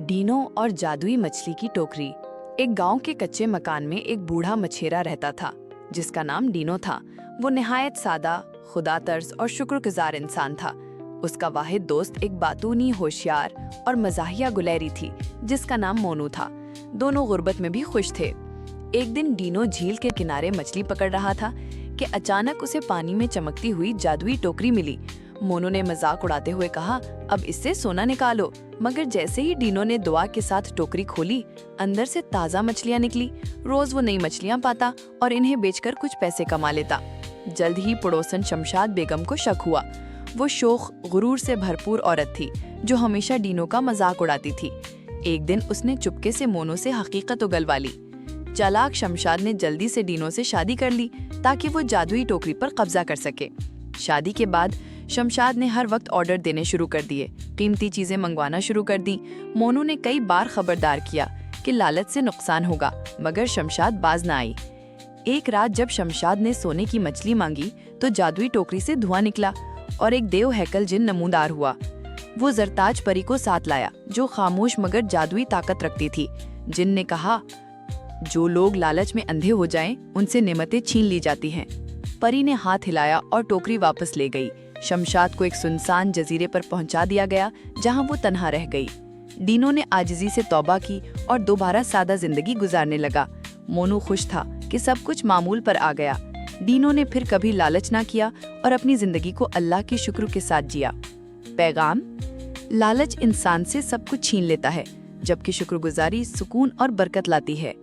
Dino और जादुई मछली की टोकरी। एक गांव के कच्चे मकान में एक बूढ़ा मछेरा रहता था जिसका नाम डीनो था। वो निहायत सादा, खुदातर्स और शुक्रगुजार इंसान था। उसका वाहिद दोस्त एक बातूनी, होशियार और मजाहिया गुलैरी थी जिसका नाम मोनू था। दोनों गुर्बत में भी खुश थे। एक दिन डीनो झील के किनारे मछली पकड़ रहा था कि अचानक उसे पानी में चमकती हुई जादुई टोकरी मिली। मोनू ने मजाक उड़ाते हुए कहा, अब इससे सोना निकालो। मगर जैसे ही डीनो ने दुआ के साथ टोकरी खोली, अंदर से ताज़ा मछलियां निकली। रोज वो नई मछलियां पाता और इन्हें बेचकर कुछ पैसे कमा लेता। जल्द ही पड़ोसन शमशाद बेगम को शक हुआ। वो शोख, गुरूर से भरपूर औरत थी जो हमेशा डीनो का मजाक उड़ाती थी। एक दिन उसने चुपके से मोनू से हकीकत उगलवा ली। चालाक शमशाद ने जल्दी से डीनो से शादी कर ली ताकि वो जादुई टोकरी पर कब्जा कर सके। शादी के बाद शमशाद ने हर वक्त ऑर्डर देने शुरू कर दिए, कीमती चीजें मंगवाना शुरू कर दी। मोनू ने कई बार खबरदार किया कि लालच से नुकसान होगा, मगर शमशाद बाज न आई। एक रात जब शमशाद ने सोने की मछली मांगी तो जादुई टोकरी से धुआं निकला और एक देव हैकल जिन नमूदार हुआ। वो जरताज परी को साथ लाया जो खामोश मगर जादुई ताकत रखती थी। जिन ने कहा, जो लोग लालच में अंधे हो जाएं, उनसे नेमतें छीन ली जाती हैं। परी ने हाथ हिलाया और टोकरी वापस ले गई। शमशाद को एक सुनसान जजीरे पर पहुंचा दिया गया जहां वो तन्हा रह गई। डीनो ने आजिजी से तौबा की और दोबारा सादा जिंदगी गुजारने लगा। मोनू खुश था कि सब कुछ मामूल पर आ गया। डीनो ने फिर कभी लालच ना किया और अपनी जिंदगी को अल्लाह के शुक्र के साथ जिया। पैगाम: लालच इंसान से सब कुछ छीन लेता है, जबकि शुक्रगुजारी सुकून और बरकत लाती है।